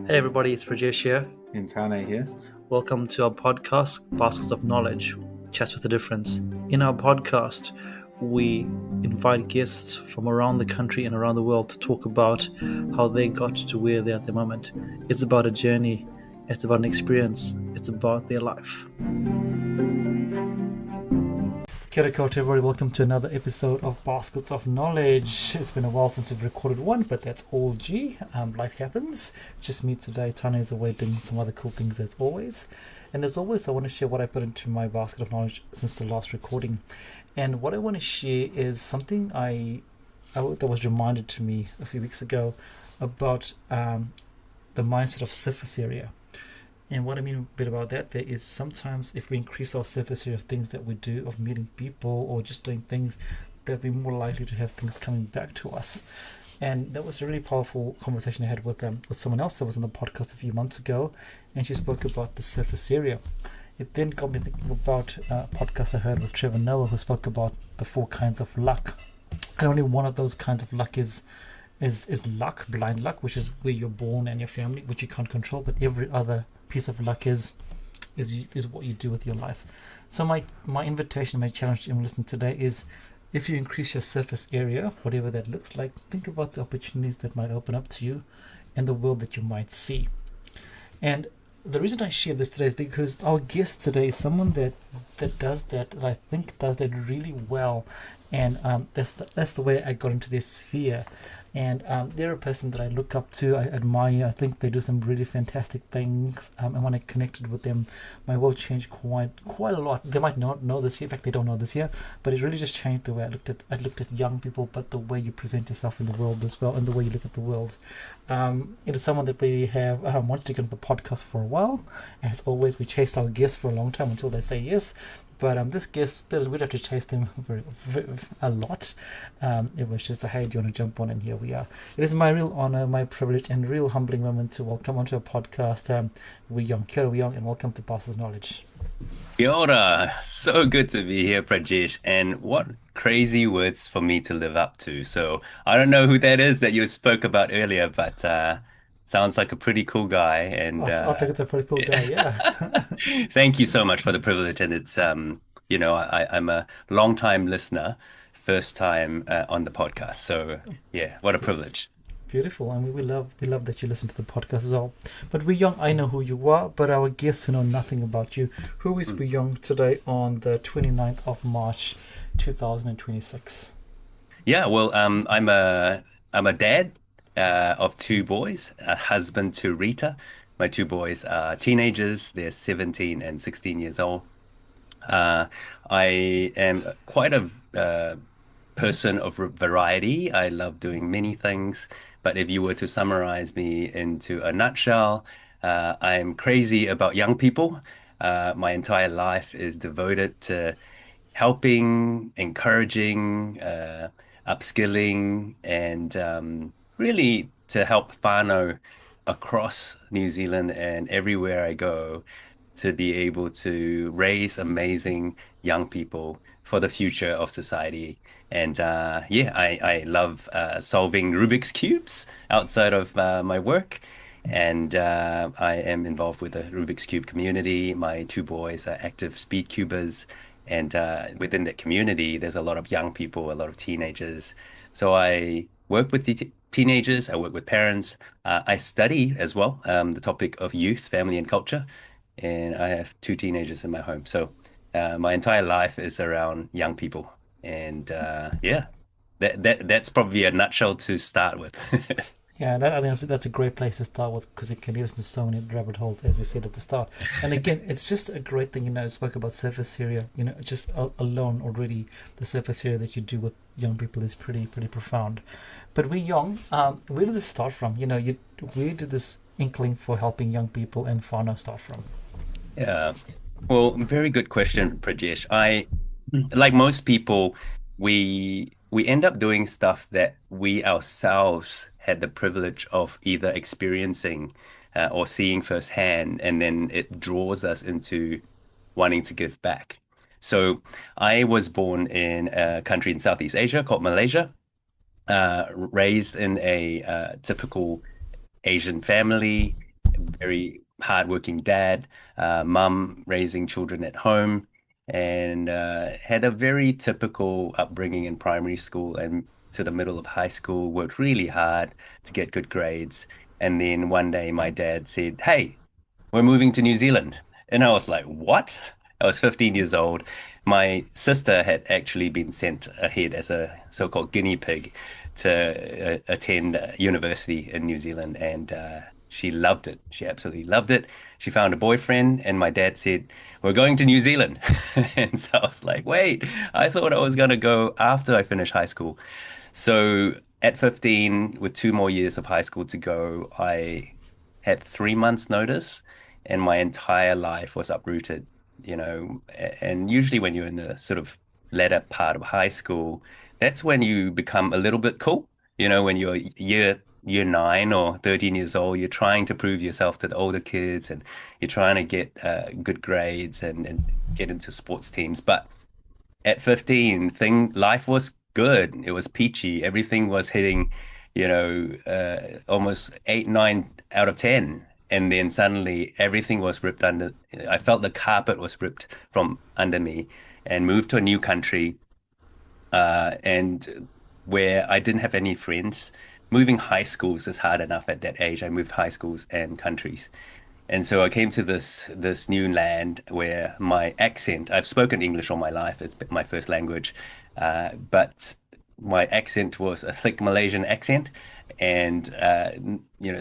Hey everybody, it's Rajesh here. Intane here. Welcome to our podcast, Baskets of Knowledge, Chats with a Difference. In our podcast, we invite guests from around the country and around the world to talk about how they got to where they're at the moment. It's about a journey, it's about an experience, it's about their life. Kia ora koutou, everybody. Welcome to another episode of Baskets of Knowledge. It's been a while since we've recorded one, but that's all G. Life happens. It's just me today. Tanya is away doing some other cool things as always. And as always, I want to share what I put into my basket of knowledge since the last recording. And what I want to share is something that was reminded to me a few weeks ago about the mindset of surface area. And what I mean a bit about that there is sometimes if we increase our surface area of things that we do, of meeting people or just doing things, that we're more likely to have things coming back to us. And that was a really powerful conversation I had with someone else that was on the podcast a few months ago, and she spoke about the surface area. It then got me thinking about a podcast I heard with Trevor Noah, who spoke about the 4 kinds of luck. And only one of those kinds of luck is luck, blind luck, which is where you're born and your family, which you can't control, but every other piece of luck is what you do with your life. So my invitation, my challenge to everyone listening today is, if you increase your surface area, whatever that looks like, think about the opportunities that might open up to you and the world that you might see. And the reason I share this today is because our guest today is someone that does that I think does that really well. And that's the way I got into this sphere. And they're a person that I look up to, I admire. I think they do some really fantastic things. And when I connected with them, my world changed quite a lot. They might not know this yet. In fact, they don't know this yet. But it really just changed the way I looked at young people, but the way you present yourself in the world as well, and the way you look at the world. It is someone that we have wanted to get on the podcast for a while. As always, we chased our guests for a long time until they say yes. But this guest, still, we'd have to chase them a lot. It was just hey, do you want to jump on? And here we are. It is my real honor, my privilege, and real humbling moment to welcome onto a podcast Wee-Yeong. Kia ora, Wee-Yeong, and welcome to Bastards of Knowledge. Kia ora. So good to be here, Prajesh. And what crazy words for me to live up to. So I don't know who that is that you spoke about earlier, but sounds like a pretty cool guy. And I think it's a pretty cool guy, yeah. thank you so much for the privilege. And it's I'm a long time listener, first time on the podcast. So yeah, what a privilege. Beautiful, and we love that you listen to the podcast as well. But Wee-Yeong, I know who you are, but our guests who know nothing about you, who is Wee-Yeong today on the 29th of March 2026? Yeah, well, I'm a dad of 2 boys, a husband to Rita. My 2 boys are teenagers; they're 17 and 16 years old. I am quite a person of variety. I love doing many things, but if you were to summarize me into a nutshell, I'm crazy about young people. My entire life is devoted to helping, encouraging, upskilling, and really to help whānau across New Zealand and everywhere I go to be able to raise amazing young people for the future of society. And I love solving Rubik's cubes outside of my work. And I am involved with the Rubik's Cube community. My 2 boys are active speed cubers. And within that community, there's a lot of young people, a lot of teenagers. So I work with the teenagers, I work with parents. I study as well the topic of youth, family, and culture. And I have 2 teenagers in my home. So my entire life is around young people. And that's probably a nutshell to start with. Yeah, I think that's a great place to start with, because it can lead us into so many rabbit holes, as we said at the start. And again, it's just a great thing, I spoke about surface area, just alone already, the surface area that you do with young people is pretty profound. But Wee-Yeong, where did this start from? Where did this inkling for helping young people and whānau start from? Yeah. Well, very good question, Prajesh. Like most people, we end up doing stuff that we ourselves had the privilege of either experiencing or seeing firsthand, and then it draws us into wanting to give back. So I was born in a country in Southeast Asia called Malaysia, raised in a typical Asian family. very hardworking dad, mum raising children at home, and had a very typical upbringing in primary school and to the middle of high school, worked really hard to get good grades. And then one day my dad said, "Hey, we're moving to New Zealand." And I was like, "What?" I was 15 years old. My sister had actually been sent ahead as a so-called guinea pig to attend university in New Zealand, and she loved it. She absolutely loved it. She found a boyfriend, and my dad said, "We're going to New Zealand." And so I was like, "Wait, I thought I was going to go after I finish high school." So at 15, with 2 more years of high school to go, I had 3 months notice and my entire life was uprooted, and usually when you're in the sort of latter part of high school, that's when you become a little bit cool. When you're year 9 or 13 years old, you're trying to prove yourself to the older kids and you're trying to get good grades and get into sports teams. But at 15, life was good. It was peachy. Everything was hitting, almost 8, 9 out of 10. And then suddenly everything was ripped under. I felt the carpet was ripped from under me and moved to a new country, and where I didn't have any friends. Moving high schools is hard enough at that age. I moved high schools and countries. And so I came to this new land where my accent, I've spoken English all my life, it's been my first language, but my accent was a thick Malaysian accent, and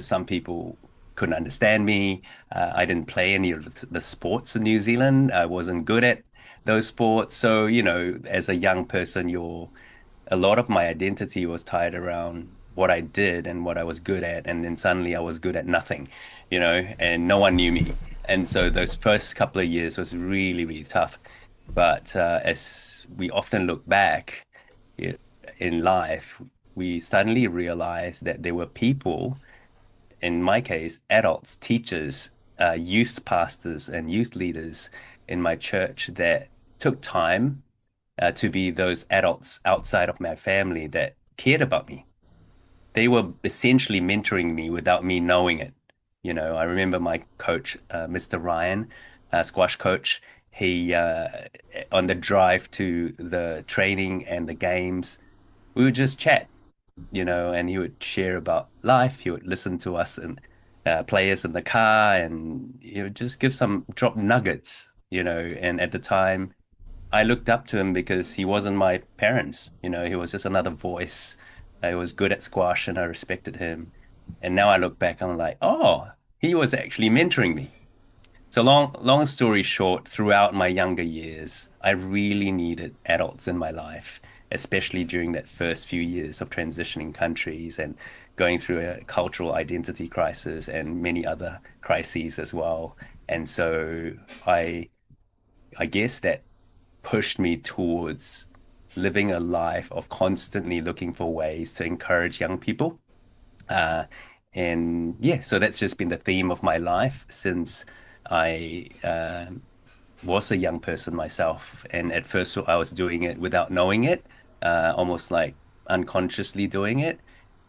some people couldn't understand me. I didn't play any of the sports in New Zealand. I wasn't good at those sports. So, as a young person, a lot of my identity was tied around what I did and what I was good at. And then suddenly I was good at nothing, and no one knew me. And so those first couple of years was really, really tough. But as we often look back i- in life, we suddenly realize that there were people, in my case, adults, teachers, youth pastors, and youth leaders in my church that took time to be those adults outside of my family that cared about me. They were essentially mentoring me without me knowing it. I remember my coach, Mr. Ryan, squash coach. He On the drive to the training and the games, we would just chat, and he would share about life. He would listen to us and players in the car, and he would just give some drop nuggets, And at the time, I looked up to him because he wasn't my parents. He was just another voice. He was good at squash and I respected him. And now I look back, I'm like, oh, he was actually mentoring me. So long story short, throughout my younger years, I really needed adults in my life, especially during that first few years of transitioning countries and going through a cultural identity crisis and many other crises as well. And so I guess that pushed me towards living a life of constantly looking for ways to encourage young people. Uh, and yeah, so that's just been the theme of my life since I was a young person myself. And at first, I was doing it without knowing it, almost like unconsciously doing it.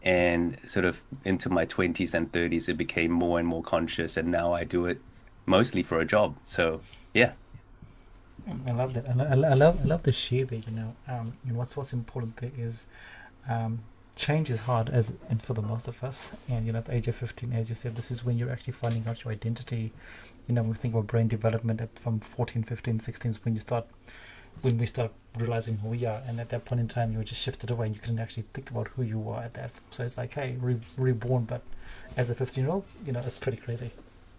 And sort of into my 20s and 30s, it became more and more conscious. And now I do it mostly for a job. So yeah. I love that. I love the share there. And what's important there is um, change is hard as and for the most of us. And at the age of 15, as you said, this is when you're actually finding out your identity. When we think about brain development from 14, 15, 16 is when we start realizing who we are. And at that point in time, you were just shifted away and you couldn't actually think about who you were at that. So it's like, hey, reborn. But as a 15-year-old, it's pretty crazy.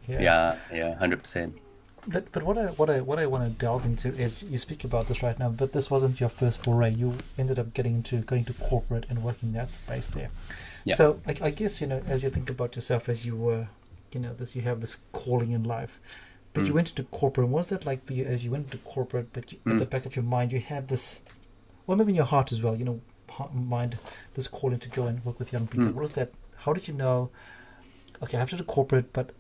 Yeah. Yeah, yeah, 100%. But what I want to delve into is you speak about this right now, but this wasn't your first foray. You ended up going to corporate and working that space there. Yeah. So I guess as you think about yourself as you were, this you have this calling in life, but you Mm, went into corporate. And what was that like for you as you went into corporate? But at the mm, back of your mind, you had this, well, maybe in your heart as well. Mind this calling to go and work with young people. mm. What was that? How did you know? Okay, I have to do corporate, but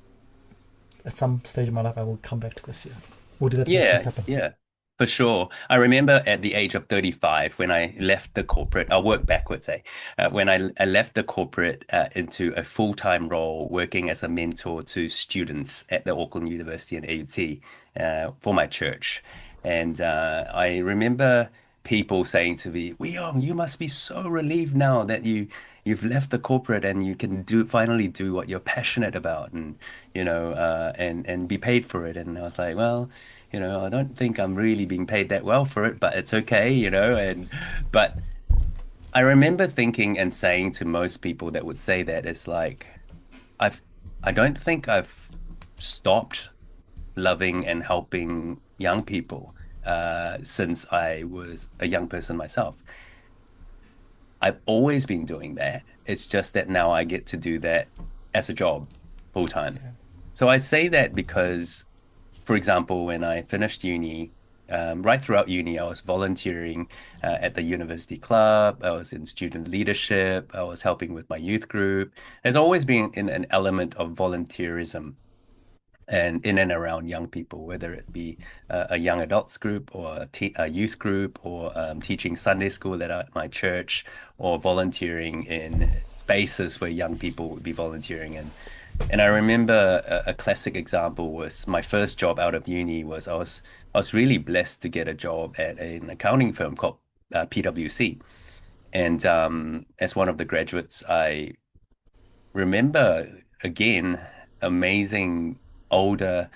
at some stage in my life, I will come back to this year. Or did that actually Yeah, happen? yeah. For sure. I remember at the age of 35 when I left the corporate, I'll work backwards, when I left the corporate into a full-time role working as a mentor to students at the Auckland University in AUT for my church. And I remember people saying to me, Wee-Yeong, you must be so relieved now that you've left the corporate and you can finally do what you're passionate about and and be paid for it. And I was like, well, I don't think I'm really being paid that well for it, but it's okay, but I remember thinking and saying to most people that would say that it's like I've I don't think I've stopped loving and helping young people since I was a young person myself. I've always been doing that. It's just that now I get to do that as a job full time. Yeah. So I say that because, for example, when I finished uni, right throughout uni, I was volunteering at the university club. I was in student leadership. I was helping with my youth group. There's always been an element of volunteerism and in and around young people, whether it be a young adults group or a youth group or teaching Sunday school at my church or volunteering in spaces where young people would be volunteering in. And I remember a classic example was my first job out of uni was I was really blessed to get a job at an accounting firm called PwC. And as one of the graduates, I remember again amazing older,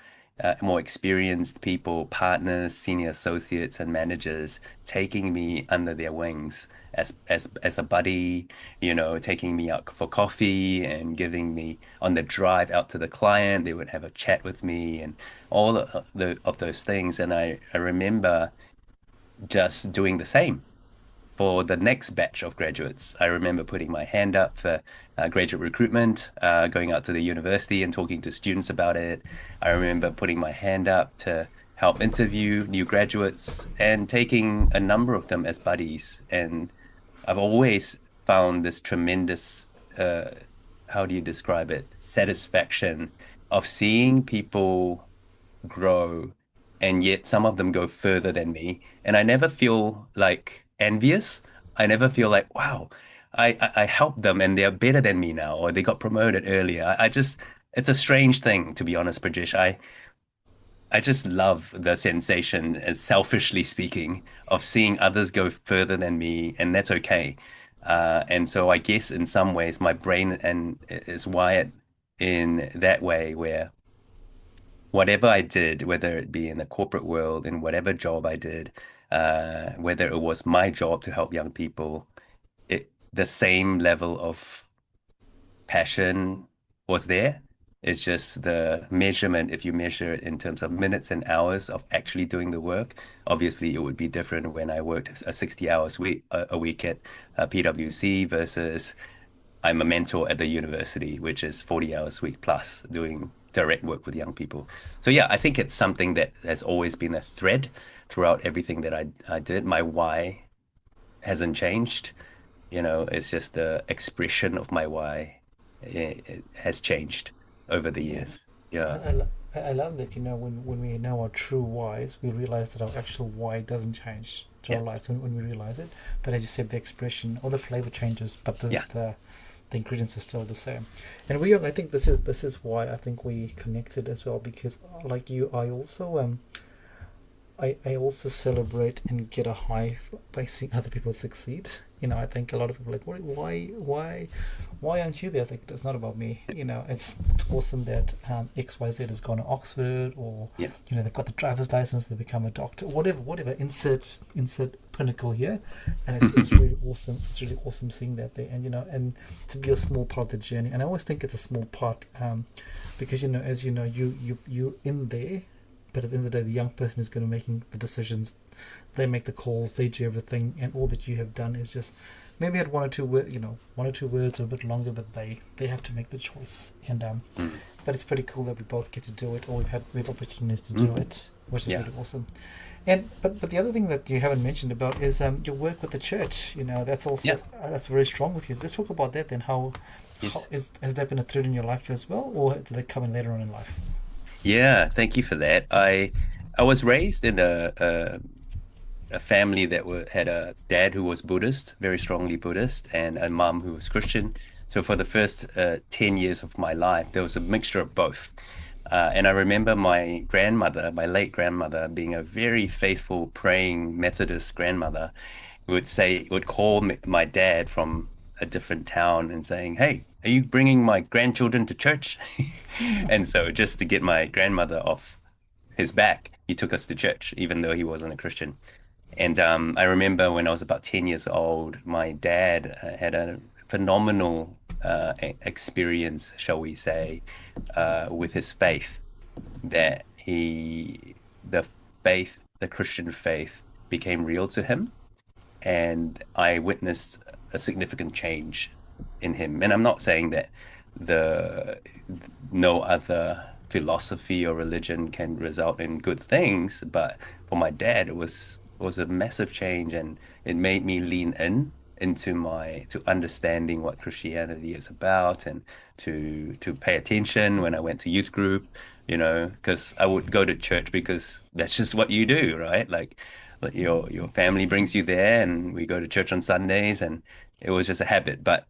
more experienced people, partners, senior associates, and managers taking me under their wings as a buddy, taking me out for coffee and giving me on the drive out to the client. They would have a chat with me and all of those things. And I remember just doing the same for the next batch of graduates. I remember putting my hand up for graduate recruitment, going out to the university and talking to students about it. I remember putting my hand up to help interview new graduates and taking a number of them as buddies. And I've always found this tremendous, how do you describe it, satisfaction of seeing people grow, and yet some of them go further than me. And I never feel like envious. I never feel like, wow, I helped them and they're better than me now, or they got promoted earlier. I just, it's a strange thing, to be honest, Prajesh. I just love the sensation, as selfishly speaking, of seeing others go further than me, and that's okay. And so I guess in some ways my brain and is wired in that way where whatever I did, whether it be in the corporate world, in whatever job I did, whether it was my job to help young people, the same level of passion was there. It's just the measurement, if you measure it in terms of minutes and hours of actually doing the work, obviously it would be different when I worked a 60 hours a week at PwC versus I'm a mentor at the university, which is 40 hours a week plus doing direct work with young people. So yeah, I think it's something that has always been a thread throughout everything that I did. My why hasn't changed. It's just the expression of my why it has changed over the Yeah. years. Yeah. I love that, when we know our true whys, we realize that our actual why doesn't change through Yeah. our lives when we realize it. But as you said, the expression or the flavor changes, but Yeah. the ingredients are still the same. And I think this is why I think we connected as well, because like you, I also celebrate and get a high by seeing other people succeed. I think a lot of people are like, why aren't you there? I think it's not about me. It's awesome that XYZ has gone to Oxford, or Yeah. they've got the driver's license, they become a doctor, whatever. Insert pinnacle here, and it's really awesome. It's really awesome seeing that there, and to be a small part of the journey. And I always think it's a small part, because as you're in there. But at the end of the day, the young person is going to making the decisions. They make the calls. They do everything, and all that you have done is just maybe had one or two words or a bit longer, but they have to make the choice. And Mm. but it's pretty cool that we both get to do it, or we have opportunities to do Mm. it, which is Yeah. really awesome. And but the other thing that you haven't mentioned about is your work with the church. That's also Yeah. that's very strong with you. Let's talk about that then. How Yes. has that been a thread in your life as well, or did it come in later on in life? Yeah, thank you for that. I was raised in a family that had a dad who was Buddhist, very strongly Buddhist, and a mom who was Christian. So for the first 10 years of my life, there was a mixture of both. And I remember my grandmother, my late grandmother, being a very faithful, praying Methodist grandmother, would call my dad from a different town and saying, "Hey, are you bringing my grandchildren to church?" And so just to get my grandmother off his back, he took us to church, even though he wasn't a Christian. And I remember when I was about 10 years old, my dad had a phenomenal experience, shall we say, with his faith, that the the Christian faith became real to him. And I witnessed a significant change in him. And I'm not saying that the no other philosophy or religion can result in good things, but for my dad, it was a massive change, and it made me lean into my to understanding what Christianity is about, and to pay attention when I went to youth group, because I would go to church because that's just what you do, right? Like your family brings you there, and we go to church on Sundays, and it was just a habit. But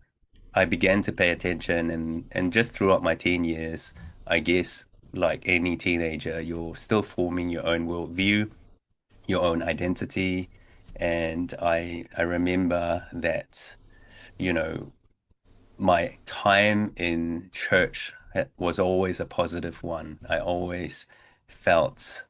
I began to pay attention, and just throughout my teen years, I guess like any teenager, you're still forming your own worldview, your own identity. And I remember that, you know, my time in church was always a positive one. I always felt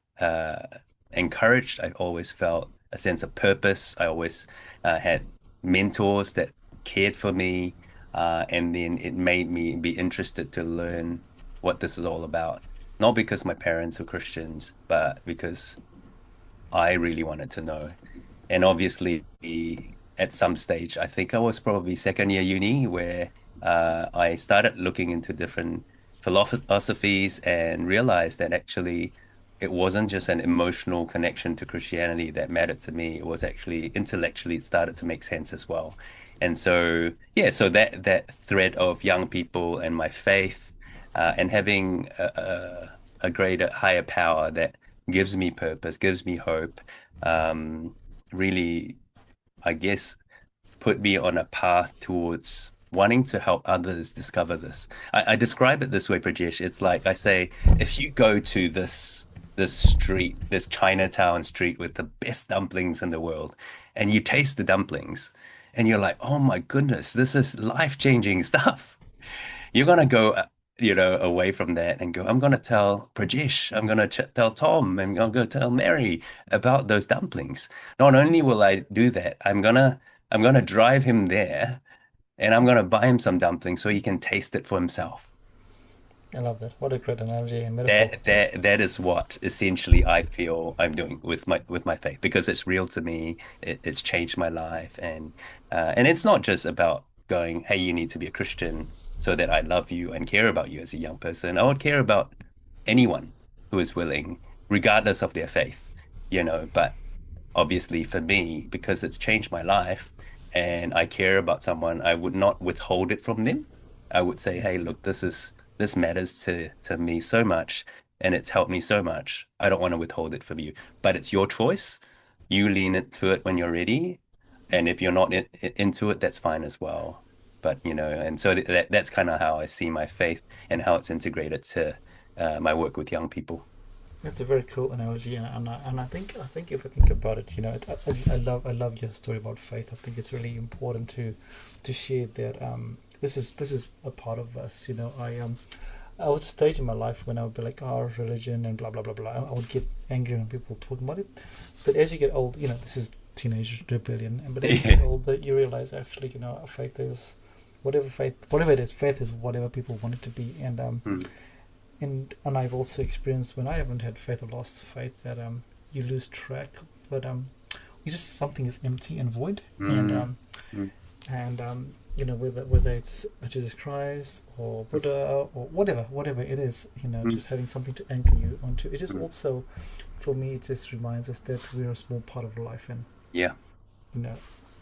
encouraged. I always felt a sense of purpose. I always had mentors that cared for me. And then it made me be interested to learn what this is all about. Not because my parents were Christians, but because I really wanted to know. And obviously, at some stage, I think I was probably second year uni, where I started looking into different philosophies and realized that actually it wasn't just an emotional connection to Christianity that mattered to me. It was actually intellectually it started to make sense as well. And so, yeah, so that thread of young people and my faith, and having a greater, higher power that gives me purpose, gives me hope, really, I guess, put me on a path towards wanting to help others discover this. I describe it this way, Prajesh. It's like I say, if you go to this street, this Chinatown street with the best dumplings in the world, and you taste the dumplings, and you're like, oh my goodness, this is life-changing stuff. You're gonna go, away from that and go, I'm gonna tell Prajesh, I'm gonna ch tell Tom, and I'm gonna tell Mary about those dumplings. Not only will I do that, I'm gonna drive him there, and I'm gonna buy him some dumplings so he can taste it for himself. I love that. What a great analogy and metaphor. That is what essentially I feel I'm doing with my faith, because it's real to me. It's changed my life, and it's not just about going, hey, you need to be a Christian so that I love you and care about you as a young person. I would care about anyone who is willing, regardless of their faith, But obviously for me, because it's changed my life and I care about someone, I would not withhold it from them. I would say, hey, look, this matters to me so much, and it's helped me so much. I don't want to withhold it from you, but it's your choice. You lean into it when you're ready, and if you're not into it, that's fine as well. But and so that's kind of how I see my faith and how it's integrated to my work with young people. That's a very cool analogy, and I think if I think about it, I love your story about faith. I think it's really important to share that. This is a part of us. I was a stage in my life when I would be like, oh, religion and blah blah blah blah. I would get angry when people talk about it. But as you get old, this is teenage rebellion. But as you get older, you realize actually, faith is whatever it is. Faith is whatever people want it to be, Mm, and I've also experienced when I haven't had faith or lost faith that you lose track, but you just something is empty and void, mm, mm, and whether it's Jesus Christ or Buddha or whatever it is, mm, just having something to anchor you onto. It just mm. also, for me, it just reminds us that we're a small part of life, and Yeah.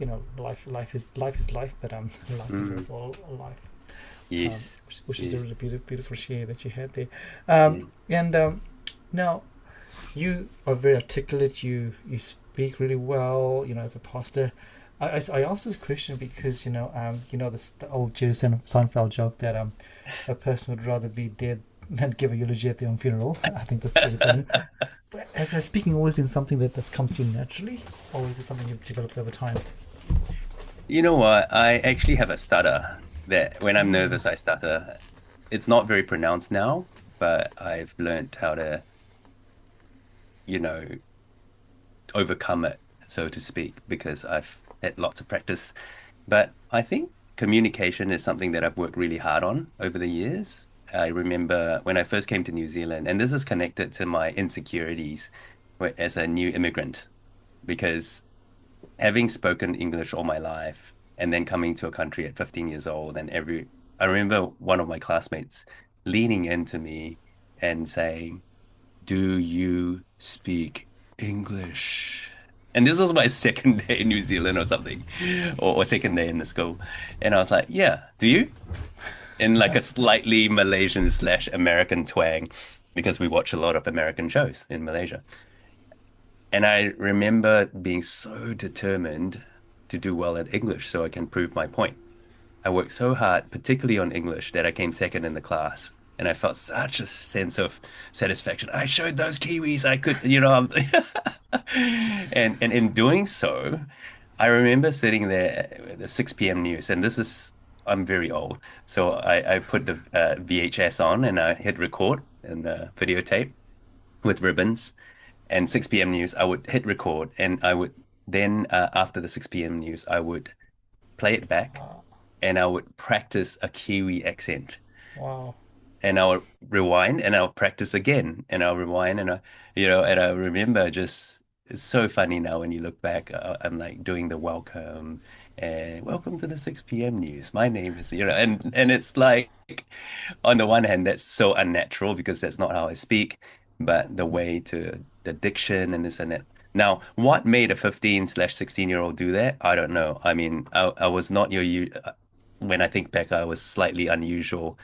you know, life is life, but life is Mm, also a life. Which is a yes. really beautiful share that you had there. Mm, And now, you are very articulate. You speak really well. As a pastor. I asked this question because this the old Jerry Seinfeld joke that a person would rather be dead than give a eulogy at their own funeral. I think that's really funny. But has speaking always been something that's come to you naturally, or is it something you've developed over time? You know what? I actually have a stutter that when I'm Mm. nervous, I stutter. It's not very pronounced now, but I've learned how to, you know, overcome it, so to speak, because I've had lots of practice. But I think communication is something that I've worked really hard on over the years. I remember when I first came to New Zealand, and this is connected to my insecurities as a new immigrant, because having spoken English all my life and then coming to a country at 15 years old, I remember one of my classmates leaning into me and saying, "Do you speak English?" And this was my second day in New Zealand or something, or second day in the school. And I was like, "Yeah, do you?" In like a slightly Malaysian slash American twang, because we watch a lot of American shows in Malaysia. And I remember being so determined to do well at English so I can prove my point. I worked so hard, particularly on English, that I came second in the class. And I felt such a sense of satisfaction. I showed those Kiwis I could, and in doing so, I remember sitting there at the 6 p.m. news, and I'm very old. So I put the VHS on and I hit record and the videotape with ribbons. And 6 p.m. news, I would hit record and I would then, after the 6 p.m. news, I would play it back Wow. and I would practice a Kiwi accent Wow. and I'll rewind and I'll practice again and I'll rewind and I remember just it's so funny now when you look back. I'm like doing the welcome and welcome to the 6 p.m. news. My name is, and it's like on the one hand that's so unnatural because that's not how I speak, but the way to the diction and this and that. Now, what made a 15/16-year-old do that? I don't know. I mean, I was not when I think back, I was slightly unusual.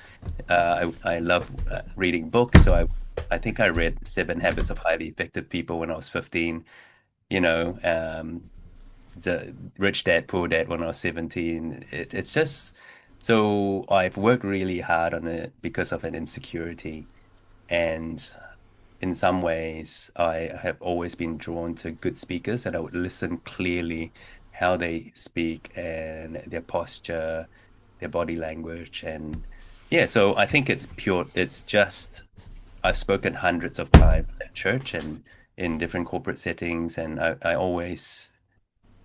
I love reading books, so I think I read Seven Habits of Highly Effective People when I was 15. You know, the Rich Dad Poor Dad when I was 17. It's just so I've worked really hard on it because of an insecurity, and in some ways, I have always been drawn to good speakers, and I would listen clearly how they speak and their posture, their body language, and yeah. So I think it's pure. It's just I've spoken hundreds of times at church and in different corporate settings, and I always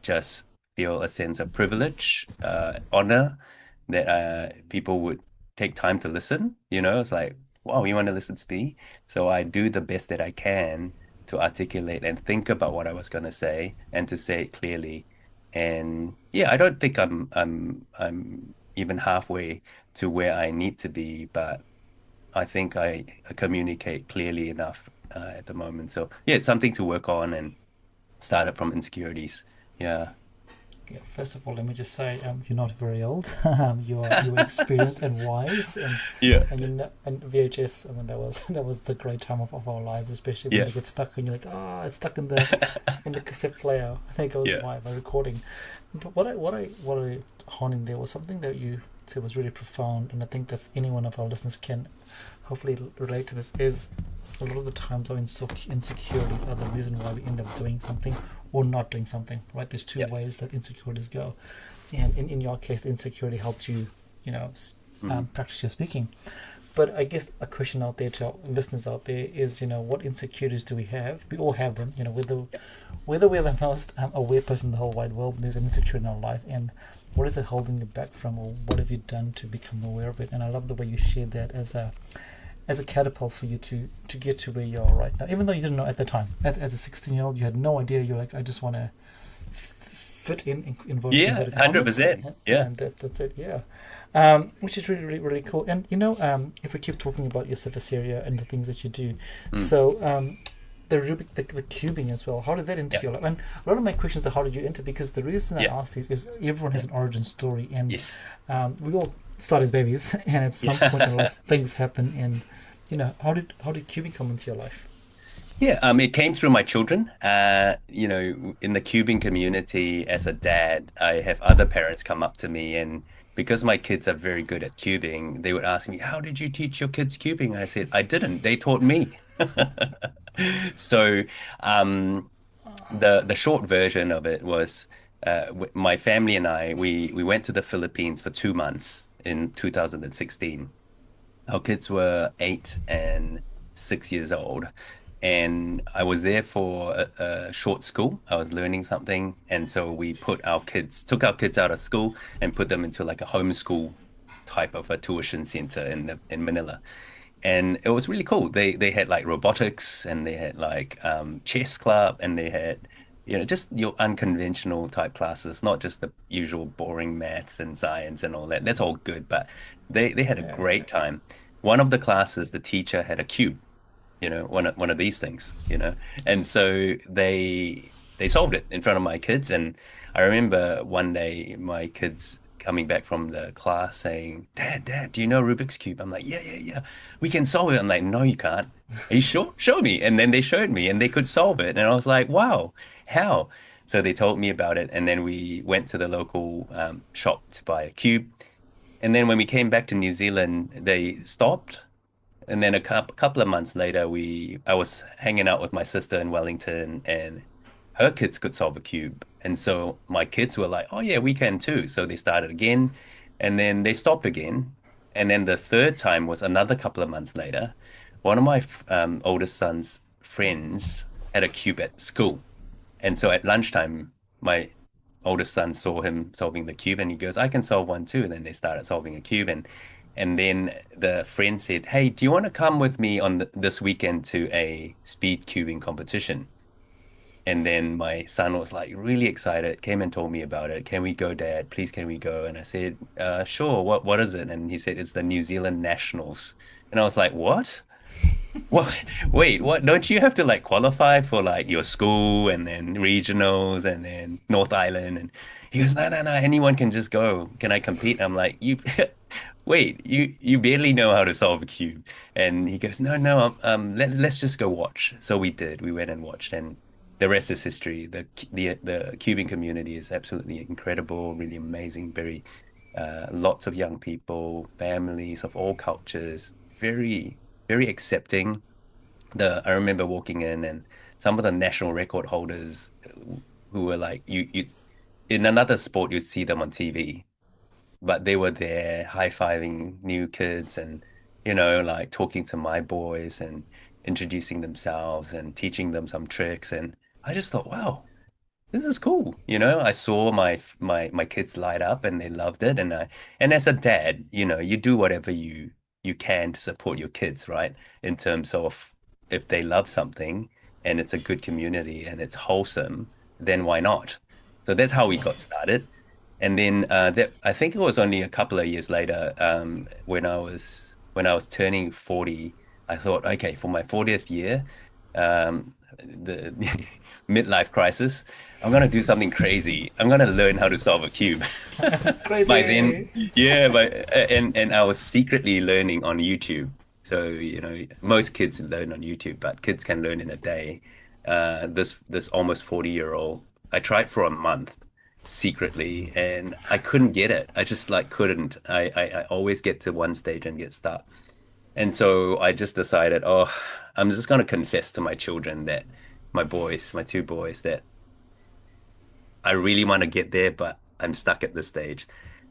just feel a sense of privilege, honor that people would take time to listen. It's like, wow, you want to listen to me? So I do the best that I can to articulate and think about what I was going to say and to say it clearly. And yeah, I don't think I'm even halfway to where I need to be, but I think I communicate clearly enough at the moment. So yeah, it's something to work on and start up from insecurities. Yeah. Yeah, first of all, let me just say, you're not very old. You are experienced and wise, Yeah. and VHS. I mean, that was that was the great time of our lives, especially when Yeah. they get stuck and you're like, it's stuck in the cassette player, and it goes Yeah. by recording. But what I honed in there was something that you said was really profound, and I think that any one of our listeners can hopefully relate to this. Is a lot of the times our insecurities are the reason why we end up doing something or not doing something, right? There's two Yeah. ways that insecurities go. And in your case, the insecurity helped you, Mhm. practice your speaking. But I guess a question out there to our listeners out there is, what insecurities do we have? We all have them, Yeah. whether we're the most aware person in the whole wide world, there's an insecurity in our life. And what is it holding you back from, or what have you done to become aware of it? And I love the way you shared that as a catapult for you to get to where you are right now, even though you didn't know at the time. As a 16-year-old, you had no idea. You're like, I just want to fit in Yeah, inverted commas, 100%. Yeah. and that's it. Yeah, which is really, really, really cool. And if we keep talking about your surface area and the things that you do, Mm. so the Rubik, the cubing as well. How did that enter Yeah. your life? And a lot of my questions are how did you enter? Because the reason I Yeah. ask these is everyone has Yeah. an origin story, and Yes. we all start as babies, and at some point in Yeah. life things happen. And how did cubing come into your life? Yeah, it came through my children. In the cubing community, as a dad, I have other parents come up to me, and because my kids are very good at cubing, they would ask me, "How did you teach your kids cubing?" I said, "I didn't. They taught me." So, um, the short version of it was, my family and I, we went to the Philippines for 2 months in 2016. Our kids were 8 and 6 years old. And I was there for a short school. I was learning something. And so we took our kids out of school and put them into like a homeschool type of a tuition center in Manila. And it was really cool. They had like robotics, and they had like chess club, and they had just your unconventional type classes, not just the usual boring maths and science and all that. That's all good, but they had a great time. One of the classes, the teacher had a cube, one of these things, and so they solved it in front of my kids. And I remember one day my kids coming back from the class saying, Dad, do you know Rubik's Cube? I'm like, yeah, yeah, yeah, we can solve it. I'm like, no, you can't. Are you sure? Show me. And then they showed me, and they could solve it. And I was like, wow, how? So they told me about it, and then we went to the local shop to buy a cube. And then when we came back to New Zealand, they stopped. And then a couple of months later, I was hanging out with my sister in Wellington, and her kids could solve a cube. And so my kids were like, "Oh yeah, we can too." So they started again, and then they stopped again. And then the third time was another couple of months later. One of my oldest son's friends had a cube at school, and so at lunchtime, my oldest son saw him solving the cube, and he goes, "I can solve one too." And then they started solving a cube, and then the friend said, "Hey, do you want to come with me on this weekend to a speed cubing competition?" And then my son was like really excited, came and told me about it. "Can we go, Dad? Please, can we go?" And I said, "Sure. What is it?" And he said, "It's the New Zealand Nationals." And I was like, "What? What? Wait, what? Don't you have to like qualify for like your school and then regionals and then North Island?" And he goes, "No, no, no. Anyone can just go. Can I compete?" I'm like, "You, wait, you barely know how to solve a cube." And he goes, "No, no. Let's just go watch." So we did. We went and watched, and the rest is history. The cubing community is absolutely incredible, really amazing. Very, lots of young people, families of all cultures, very very accepting. I remember walking in, and some of the national record holders who were like you in another sport you'd see them on TV, but they were there high-fiving new kids, and like talking to my boys and introducing themselves and teaching them some tricks. And I just thought, wow, this is cool. I saw my kids light up, and they loved it. And as a dad, you do whatever you can to support your kids, right? In terms of, if they love something and it's a good community and it's wholesome, then why not? So that's how we got started. And then that I think it was only a couple of years later, when I was turning 40, I thought, okay, for my 40th year, the midlife crisis, I'm gonna do something crazy. I'm gonna learn how to solve a cube. By then, Crazy. yeah, and I was secretly learning on YouTube. So, most kids learn on YouTube, but kids can learn in a day. This almost 40-year-old, I tried for a month secretly, and I couldn't get it. I just like couldn't. I always get to one stage and get stuck. And so I just decided, oh, I'm just gonna confess to my children, that my two boys, that I really want to get there, but I'm stuck at this stage.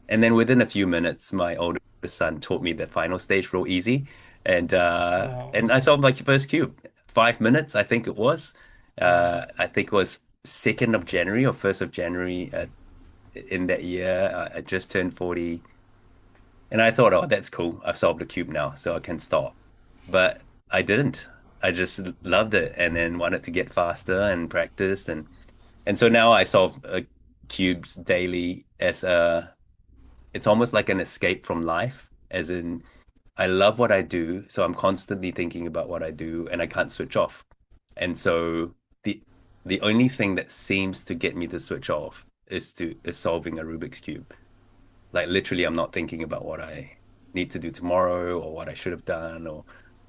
And then within a few minutes, my oldest son taught me the final stage real easy. And Wow. and I solved my first cube. 5 minutes, I think it was. I think it was 2nd of January or 1st of January, in that year. I just turned 40. And I thought, oh, that's cool. I've solved a cube now, so I can stop. But I didn't. I just loved it, and then wanted to get faster and practice. And so now I solve cubes daily, it's almost like an escape from life, as in I love what I do, so I'm constantly thinking about what I do, and I can't switch off. And so the only thing that seems to get me to switch off is solving a Rubik's cube. Like literally, I'm not thinking about what I need to do tomorrow or what I should have done,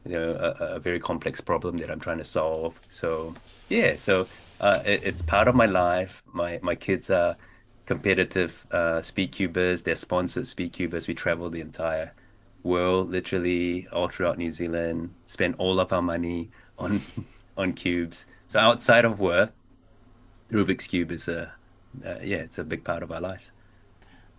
a very complex problem that I'm trying to solve. So yeah, so it's part of my life. My kids are competitive speed cubers. They're sponsored speed cubers. We travel the entire world, literally all throughout New Zealand. Spend all of our money on on cubes. So outside of work, Rubik's cube is a yeah, it's a big part of our lives.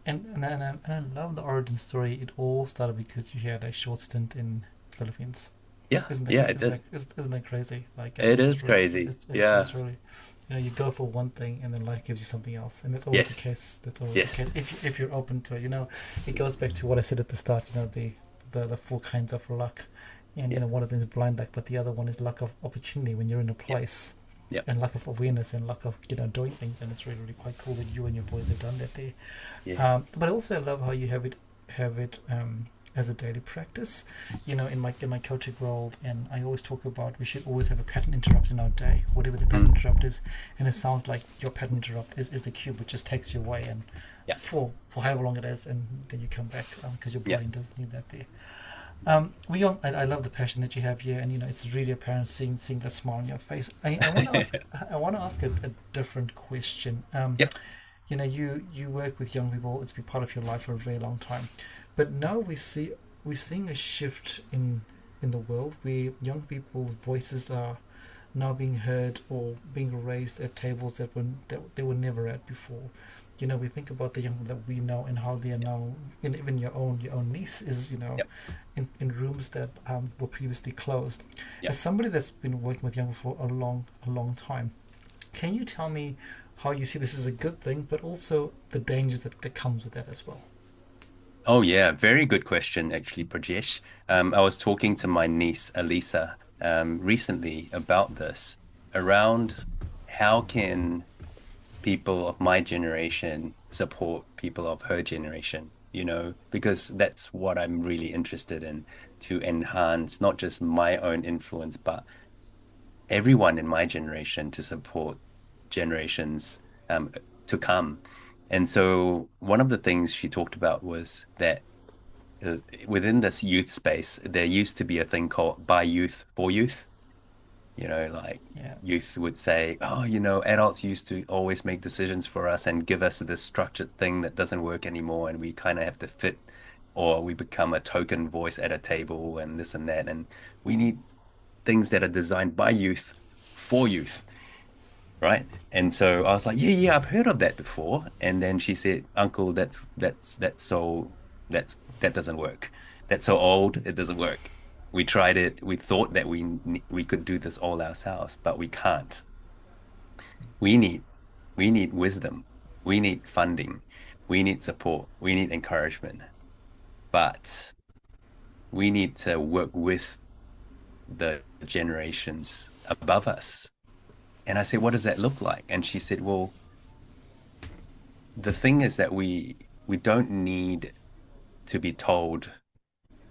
And I love the origin story. It all started because you had a short stint in Philippines. Yeah, Isn't that yeah, it isn't did. that isn't that crazy? Like It it's is really crazy. it's Yeah. really, you go for one thing and then life gives you something else, and that's always the Yes. case. That's always the Yes. case if you're open to it. It goes back to what I said at the start. The four kinds of luck, and Yeah. one of them is blind luck, but the other one is luck of opportunity when you're in a Yeah. place, Yeah. and lack of awareness and lack of doing things, and it's really really quite cool that you and your boys have done that there. Yeah. But also I love how you have it as a daily practice. In my coaching role, and I always talk about we should always have a pattern interrupt in our day, whatever the pattern Mm. interrupt is. And it sounds like your pattern interrupt is the cube, which just takes you away and Yeah. for however long it is, and then you come back because your Yeah. brain does need that there. I love the passion that you have here, and it's really apparent seeing that smile on your face. I want to ask I want to ask a different question. Yep. You work with young people. It's been part of your life for a very long time, but now we're seeing a shift in the world where young people's voices are now being heard or being raised at tables that they were never at before. We think about the young people that we know and how they are now, and even your own niece is, Yep. in rooms that were previously closed. Yep. As somebody that's been working with young people for a long time, can you tell me how you see this as a good thing, but also the dangers that comes with that as well? Oh yeah, very good question actually, Prajesh. I was talking to my niece Elisa recently about this, around how can people of my generation support people of her generation, because that's what I'm really interested in, to enhance not just my own influence, but everyone in my generation, to support generations to come. And so one of the things she talked about was that uh, within this youth space, there used to be a thing called by youth for youth. Like Yeah. youth would say, oh, adults used to always make decisions for us and give us this structured thing that doesn't work anymore, and we kind of have to fit, or we become a token voice at a table and this and that. And we need things that are designed by youth for youth, right? And so I was like, yeah, yeah, I've heard of that before. And then she said, Uncle, that doesn't work. That's so old, it doesn't work. We tried it. We thought that we could do this all ourselves, but we can't. We need we need wisdom. We need funding. We need support. We need encouragement. But we need to work with the generations above us. And I said, what does that look like? And she said, well, the thing is that we don't need to be told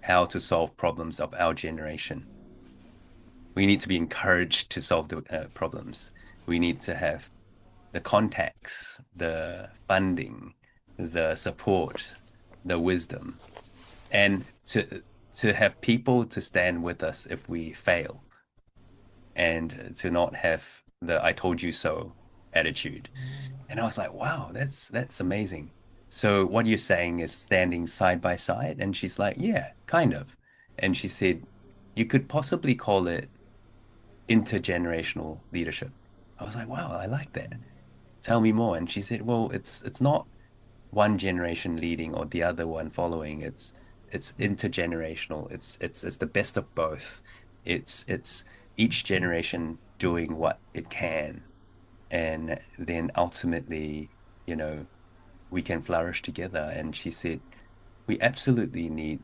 how to solve problems of our generation. We need to be encouraged to solve the problems. We need to have the contacts, the funding, the support, the wisdom, and to have people to stand with us if we fail, and to not have the "I told you so" attitude. And I was like, wow, that's amazing. So what you're saying is standing side by side? And she's like, yeah, kind of. And she said, you could possibly call it intergenerational leadership. I was like, wow, I like that. Tell me more. And she said, well, it's not one generation leading or the other one following. It's intergenerational. It's the best of both. It's each generation doing what it can, and then ultimately, you know, we can flourish together. And she said, we absolutely need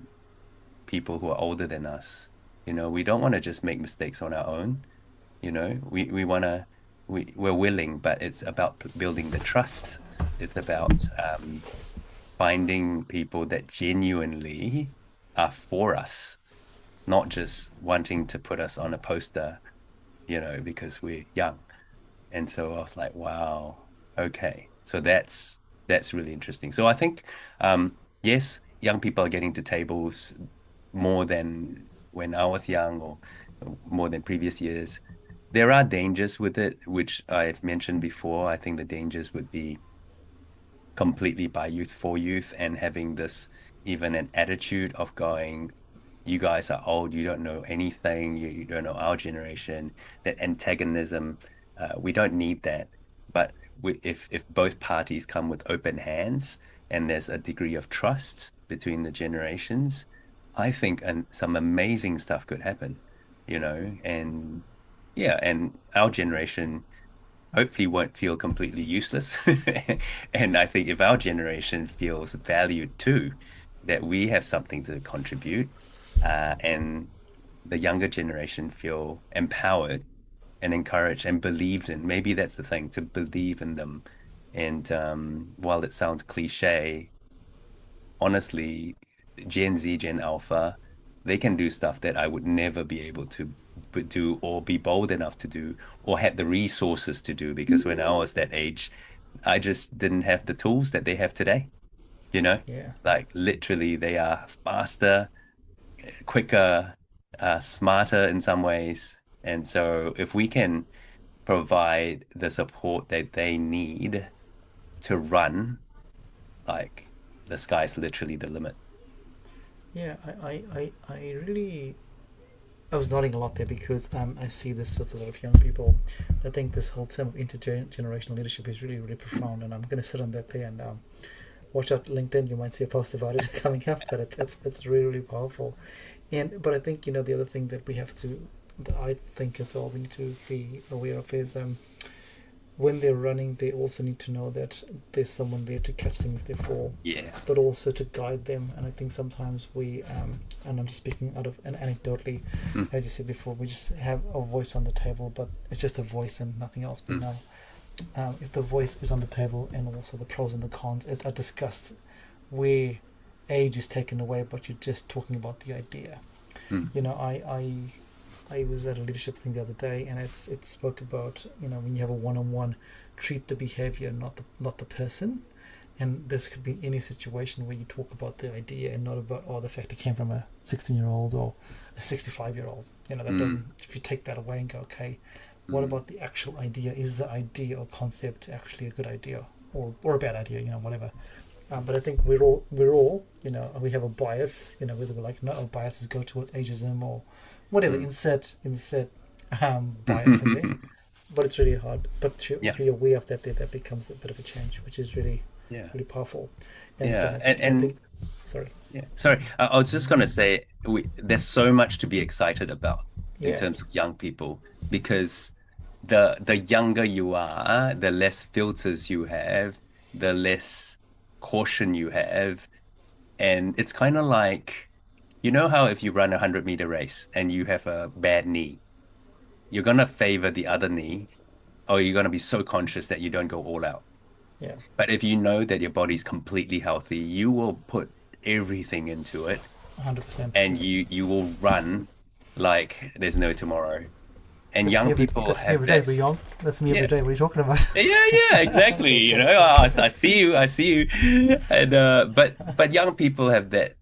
people who are older than us. We don't want to just make mistakes on our own. We want to, we're willing, but it's about building the trust. It's about finding people that genuinely are for us, not just wanting to put us on a poster, because we're young. And so I was like, wow, okay. So that's really interesting. So I think yes, young people are getting to tables more than when I was young or more than previous years. There are dangers with it, which I've mentioned before. I think the dangers would be completely by youth for youth and having this even an attitude of going, you guys are old, you don't know anything, you don't know our generation, that antagonism, we don't need that. But if both parties come with open hands and there's a degree of trust between the generations, I think some amazing stuff could happen, and yeah, and our generation hopefully won't feel completely useless. And I think if our generation feels valued too, that we have something to contribute, and the younger generation feel empowered and encouraged and believed in. Maybe that's the thing, to believe in them. And while it sounds cliche, honestly, Gen Z, Gen Alpha, they can do stuff that I would never be able to do or be bold enough to do or had the resources to do because when I was that age, I just didn't have the tools that they have today, you know? Yeah. Like literally they are faster, quicker, smarter in some ways. And so if we can provide the support that they need to run, like the sky's literally the limit. Yeah, I really I was nodding a lot there because I see this with a lot of young people. I think this whole term of intergenerational leadership is really, really profound, and I'm going to sit on that there and watch out LinkedIn. You might see a post about it coming up, but it's really, really powerful. And but I think the other thing that we have to that I think as well we need to be aware of is when they're running, they also need to know that there's someone there to catch them if they fall, Yeah. but also to guide them. And I think sometimes we, and I'm just speaking out of an anecdotally, Mm, as you said before, we just have a voice on the table, but it's just a voice and nothing else. But mm, now, if the voice is on the table and also the pros and the cons are discussed, where age is taken away, but you're just talking about the idea. mm, I was at a leadership thing the other day, and it spoke about when you have a one-on-one, treat the behavior, not the person. And this could be any situation where you talk about the idea and not about the fact it came from a 16-year-old or a 65-year-old. That doesn't. mm, If you take that away and go, okay, what mm. about the actual idea? Is the idea or concept actually a good idea or a bad idea? Whatever. But I think we're all we have a bias. Whether we're like no, our biases go towards ageism or whatever. Mm. Insert bias in there. But it's really hard. But to Yeah, be aware of that becomes a bit of a change, which is really yeah, really powerful. And yeah. I think sorry. Yeah. Sorry, I was just gonna say there's so much to be excited about in Yeah, terms of young people because the younger you are, the less filters you have, the less caution you have, and it's kind of like how if you run a 100-meter race and you have a bad knee, you're gonna favor the other knee, or you're gonna be so conscious that you don't go all out. yeah, But if you know that your body's completely healthy, you will put everything into it 100%. and you will run like there's no tomorrow. And That's me young every people that's me have every day, that. Wee-Yeong. That's me every Yeah. day. What are you talking about? Yeah, yeah, exactly. I see you, I see you. And but young people have that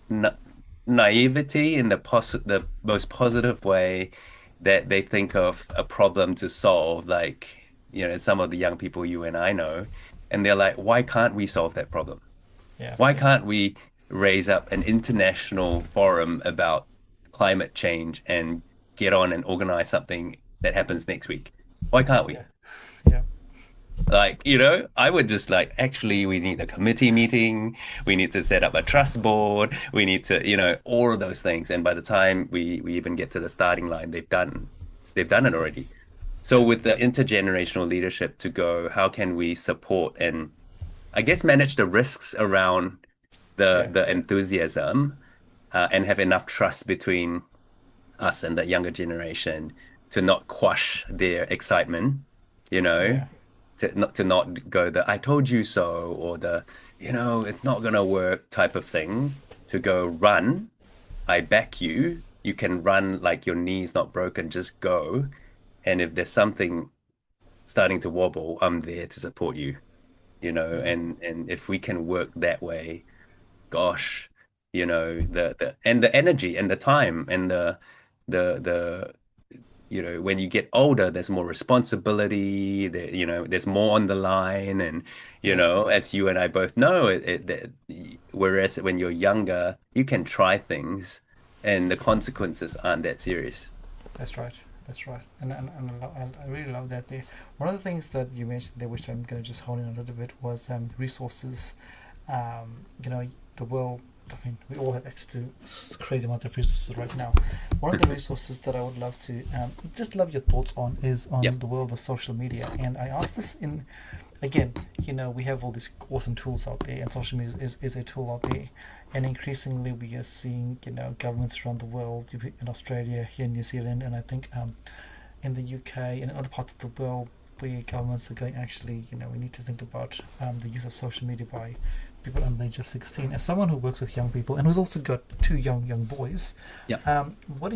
na naivety in the most positive way that they think of a problem to solve, like, some of the young people you and I know, and they're like, why can't we solve that problem? Yeah, Why yeah, can't we raise up an international forum about climate change and get on and organize something that happens next week? Why can't we? yeah, yeah. Like, I would just like, actually, we need a committee meeting. We need to set up a trust board. We need to, all of those things. And by the time we even get to the starting line, they've done it already. It's So yeah, with the intergenerational leadership to go, how can we support and I guess manage the risks around the yeah, the enthusiasm, and have enough trust between us and the younger generation to not quash their excitement, you know, yeah, to not go the "I told you so" or the "it's not gonna work" type of thing. To go run, I back you. You can run like your knee's not broken. Just go, and if there's something starting to wobble, I'm there to support you. yeah. And if we can work that way, gosh. you know, the and the energy and the time and the when you get older, there's more responsibility, there's more on the line. And, Yeah, as you and I both know, whereas when you're younger, you can try things and the consequences aren't that serious. that's right. That's right. And I really love that there. One of the things that you mentioned there, which I'm going to just hone in a little bit, was resources. You know, the world, I mean, we all have access to crazy amounts of resources right now. One of the resources that I would love to just love your thoughts on is Yep. on the world of social media. And I asked this in, again, we have all these awesome tools out there, and social media is a tool out there. And increasingly, we are seeing, governments around the world, in Australia, here in New Zealand, and I think in the UK and in other parts of the world, where governments are going, actually, we need to think about the use of social media by people under the age of 16. As someone who works with young people and who's also got two young boys, Yep. what are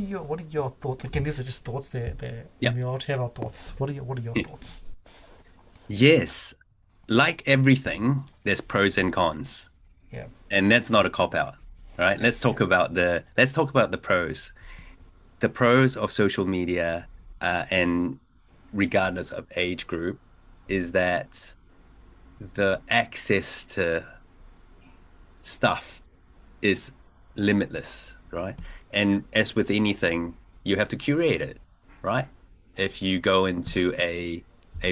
your thoughts? Again, these are just thoughts. And Yep. we all have our thoughts. What are your Yeah. thoughts? Yes. Like everything, there's pros and cons. Yeah. And that's not a cop out. Right? Yes. Let's talk about the pros. The pros of social media, and regardless of age group, is that the access to stuff is limitless, right? And as with anything, you have to curate it, right? If you go into a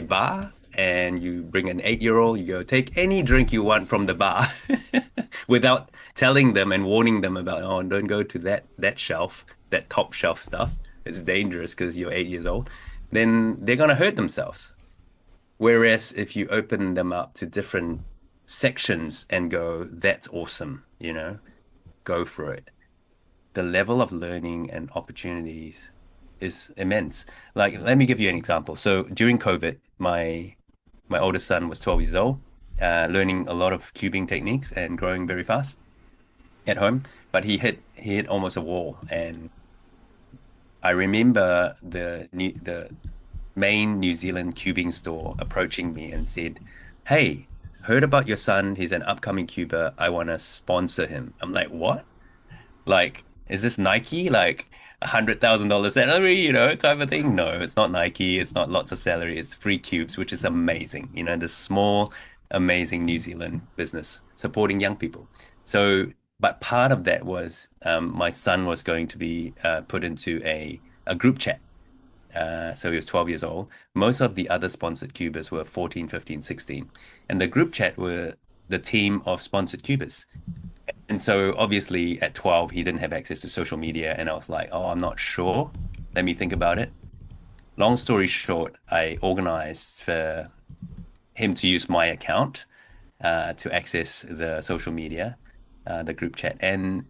bar and you bring an 8-year-old, you go take any drink you want from the bar without telling them and warning them about, oh, don't go to that shelf, that top shelf stuff. It's dangerous because you're 8 years old. Then they're gonna hurt themselves. Whereas if you open them up to different sections and go, that's awesome, go for it. The level of learning and opportunities is immense. Like, let me give you an example. So during COVID, my oldest son was 12 years old, learning a lot of cubing techniques and growing very fast at home. But he hit almost a wall, and I remember the main New Zealand cubing store approaching me and said, "Hey, heard about your son. He's an upcoming cuber. I want to sponsor him." I'm like, "What? Like, is this Nike? Like $100,000 salary, type of thing?" No, it's not Nike. It's not lots of salary. It's free cubes, which is amazing. The small, amazing New Zealand business supporting young people. So, but part of that was my son was going to be put into a group chat. So he was 12 years old. Most of the other sponsored cubers were 14, 15, 16. And the group chat were the team of sponsored cubers. And so obviously at 12, he didn't have access to social media. And I was like, oh, I'm not sure. Let me think about it. Long story short, I organized for him to use my account to access the social media, the group chat. And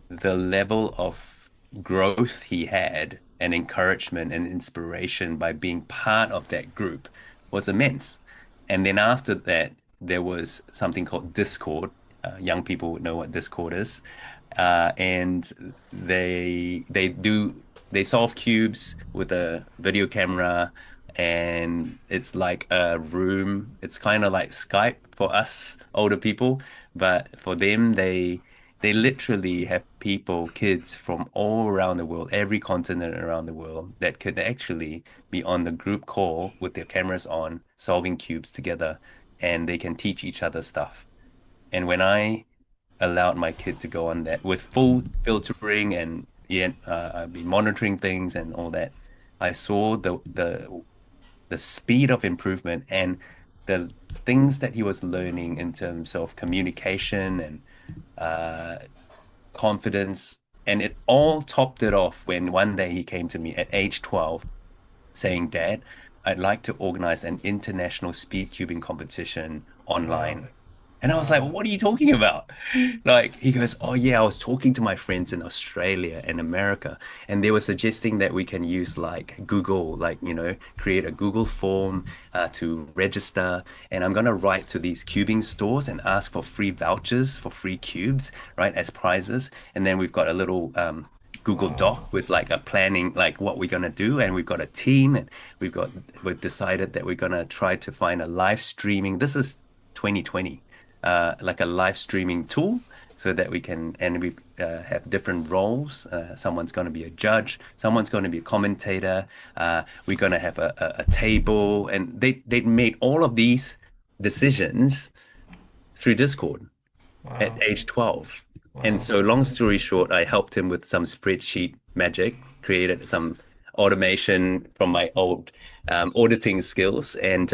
the level of growth he had and encouragement and inspiration by being part of that group was immense. And then after that, there was something called Discord. Young people would know what Discord is. And they solve cubes with a video camera, and it's like a room. It's kind of like Skype for us older people, but for them, they literally have people, kids from all around the world, every continent around the world, that could actually be on the group call with their cameras on, solving cubes together, and they can teach each other stuff. And when I allowed my kid to go on that with full filtering and yeah, I'd be monitoring things and all that, I saw the speed of improvement and the things that he was learning in terms of communication and uh, confidence. And it all topped it off when one day he came to me at age 12 saying, "Dad, I'd like to organize an international speed cubing competition Wow. online." And I was like, Wow. "What are you talking about?" Like, he goes, "Oh, yeah, I was talking to my friends in Australia and America, and they were suggesting that we can use like Google, like, create a Google form to register. And I'm going to write to these cubing stores and ask for free vouchers for free cubes, right, as prizes. And then we've got a little Google Wow. Doc with like a planning, like what we're going to do. And we've got a team, and we've decided that we're going to try to find a live streaming. This is 2020, like a live streaming tool so that we can, and we have different roles. Someone's going to be a judge, someone's going to be a commentator. We're going to have a table, and they made all of these decisions through Discord at Wow. age 12. And Wow. so, That's long amazing. story short, I helped him with some spreadsheet magic, created some automation from my old auditing skills and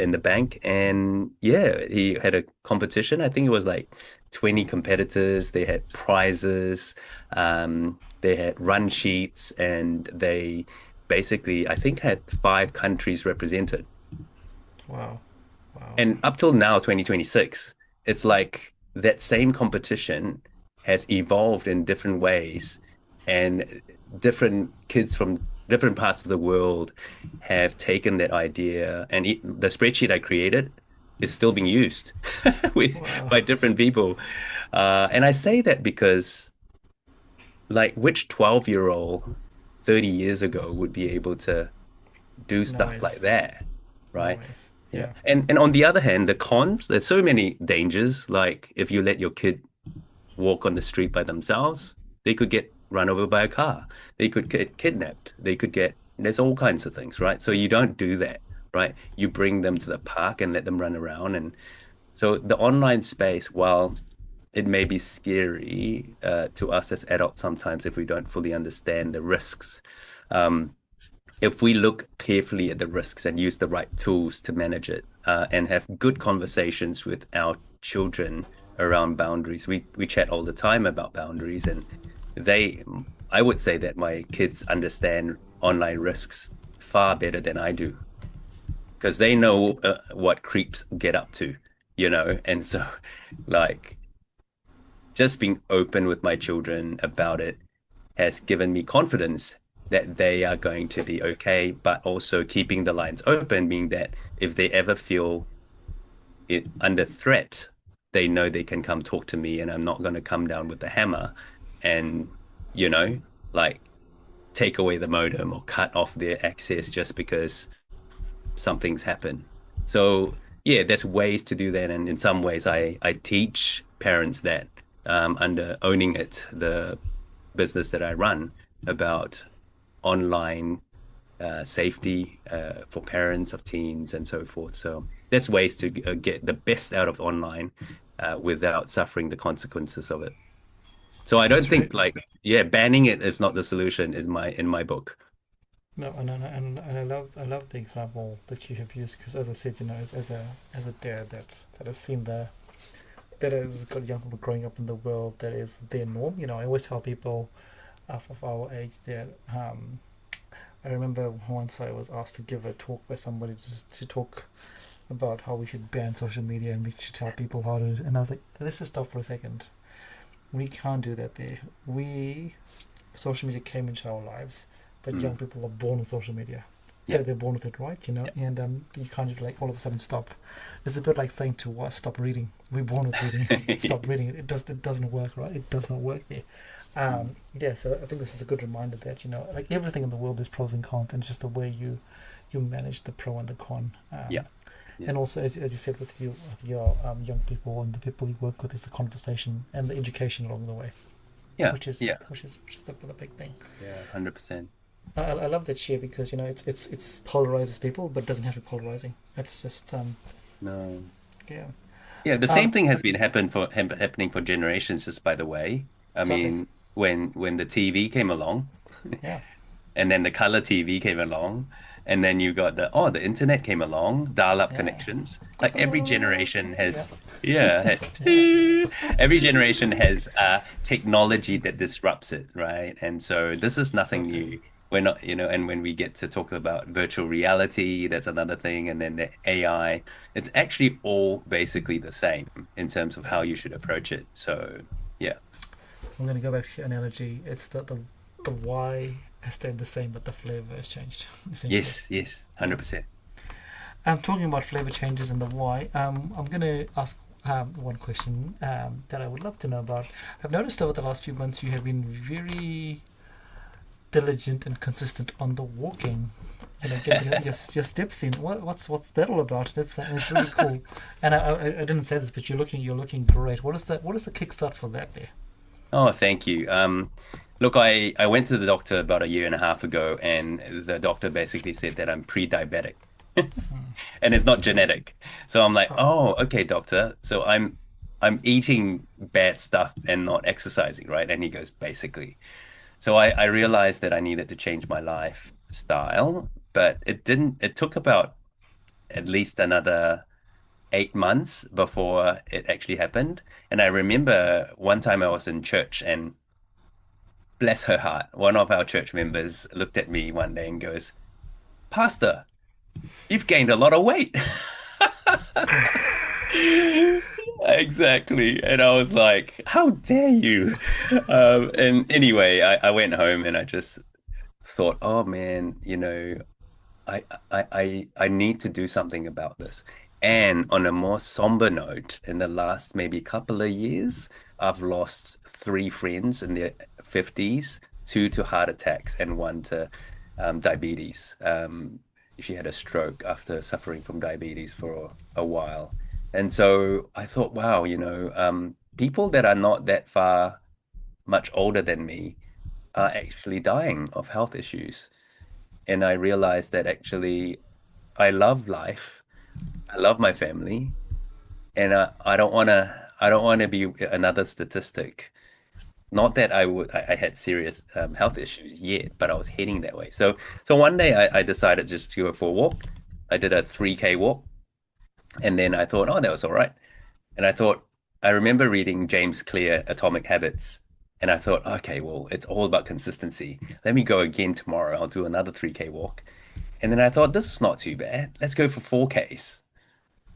in the bank. And yeah, he had a competition. I think it was like 20 competitors. They had prizes, they had run sheets, and they basically, I think, had 5 countries represented. Wow. Wow. And up till now, 2026, it's like that same competition has evolved in different ways, and different kids from different parts of the world have taken that idea, and the spreadsheet I created is still being used with, Wow. by different people. And I say that because, like, which 12-year-old 30 years ago would be able to do stuff like Nice. that, right? Nice. Yeah. Yeah. And on the other hand, the cons, there's so many dangers. Like if you let your kid walk on the street by themselves, they could get run over by a car. They could get kidnapped. They could get, there's all kinds of things, right? So you don't do that, right? You bring them to the park and let them run around. And so the online space, while it may be scary to us as adults sometimes if we don't fully understand the risks, um, if we look carefully at the risks and use the right tools to manage it, and have good conversations with our children around boundaries. We chat all the time about boundaries, and they, I would say that my kids understand online risks far better than I do because they know what creeps get up to, and so like just being open with my children about it has given me confidence that they are going to be okay, but also keeping the lines open, meaning that if they ever feel it under threat, they know they can come talk to me and I'm not going to come down with the hammer and, you know, like take away the modem or cut off their access just because something's happened. So yeah, there's ways to do that. And in some ways I teach parents that under owning it, the business that I run about online safety for parents of teens and so forth. So there's ways to get the best out of online without suffering the consequences of it. So I don't That's right. think like yeah, banning it is not the solution is my in my book. No, and I love the example that you have used because, as I said, as a dad that has seen that has got young people growing up in the world that is their norm. I always tell people of our age that I remember once I was asked to give a talk by somebody to talk about how we should ban social media and we should tell people how to. And I was like, let's just stop for a second. We can't do that there. Social media came into our lives, but young Mm. people are born with social media. Yeah, They're born with it, right? yeah. And you can't just like all of a sudden stop. It's a bit like saying to us, stop reading. We're born with reading. Stop reading. It doesn't work, right? It does not work there. Yeah, so I think this is a good reminder that like everything in the world, there's pros and cons, and it's just the way you manage the pro and the con. Yeah, yeah, And also, as you said, with your young people and the people you work with, is the conversation and the education along the way, yeah, which is yeah, the big thing. yeah, 100%. I love that share because it's polarizes people, but it doesn't have to be polarizing. It's just No. yeah, Yeah, the same um, thing has been happening for generations, just by the way. I totally, mean, when the TV came along, yeah, and then the color TV came along, and then you got the internet came along, dial-up yeah, connections. Like every generation yeah, has, yeah, yeah, every generation has technology that disrupts it, right? And so this is nothing totally. new. We're not, and when we get to talk about virtual reality, that's another thing, and then the AI, it's actually all basically the same in terms of Yeah. how you should approach it. So, yeah. I'm gonna go back to your analogy. It's the why has stayed the same, but the flavor has changed essentially. Yes, yes, Yeah. 100%. I'm talking about flavor changes and the why. I'm gonna ask one question that I would love to know about. I've noticed over the last few months you have been very diligent and consistent on the walking. Getting your steps in. What's that all about? It's really cool. And I didn't say this, but you're looking great. What is the kickstart for that there? Oh, thank you. Look, I went to the doctor about a year and a half ago, and the doctor basically said that I'm pre-diabetic, and it's not genetic. So I'm like, Oh, oh, okay, doctor. So I'm eating bad stuff and not exercising, right? And he goes, basically. So I realized that I needed to change my lifestyle, but it didn't. It took about at least another 8 months before it actually happened. And I remember one time I was in church and bless her heart, one of our church members looked at me one day and goes, Pastor, you've gained a lot of weight. Exactly. And I was like, how dare you? And anyway, I went home and I just thought, oh man, I need to do something about this. And on a more somber note, in the last maybe couple of years, I've lost three friends in their 50s, two to heart attacks and one to diabetes. She had a stroke after suffering from diabetes for a while. And so I thought, wow, people that are not that far much older than me are actually dying of health issues. And I realized that actually I love life. I love my family, and I don't want to be another statistic. Not that I had serious health issues yet, but I was heading that way. So one day I decided just to go for a walk. I did a 3K walk, and then I thought, oh, that was all right. And I remember reading James Clear, Atomic Habits, and I thought, okay, well, it's all about consistency. Let me go again tomorrow. I'll do another 3K walk. And then I thought, this is not too bad. Let's go for 4Ks.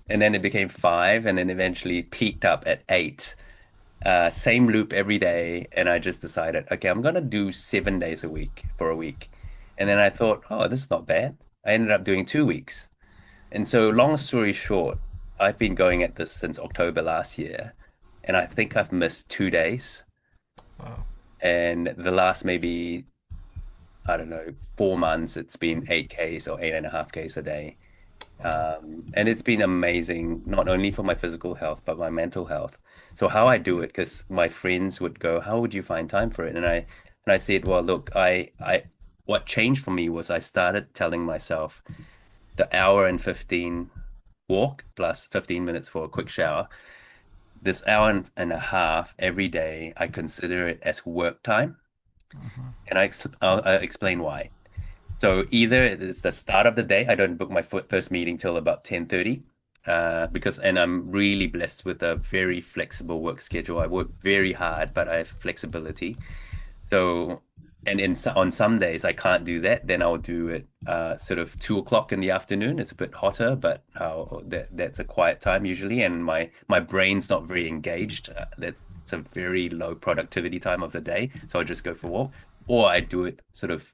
And then it became five, and then eventually peaked up at eight. Same loop every day. And I just decided, okay, I'm going to do 7 days a week for a week. And then I thought, oh, this is not bad. I ended up doing 2 weeks. And so, long story short, I've been going at this since October last year. And I think I've missed 2 days. wow. And the last maybe, I don't know, 4 months, it's been 8Ks or 8.5Ks a day. Wow. And it's been amazing, not only for my physical health, but my mental health. So how I do it, because my friends would go, how would you find time for it? And I said, well, look, what changed for me was I started telling myself the hour and 15 walk plus 15 minutes for a quick shower. This hour and a half every day, I consider it as work time. And I'll explain why. So either it's the start of the day. I don't book my first meeting till about 10:30, and I'm really blessed with a very flexible work schedule. I work very hard, but I have flexibility. So, on some days I can't do that. Then I'll do it sort of 2 o'clock in the afternoon. It's a bit hotter, but that's a quiet time usually, and my brain's not very engaged. That's a very low productivity time of the day. So I just go for a walk, or I do it sort of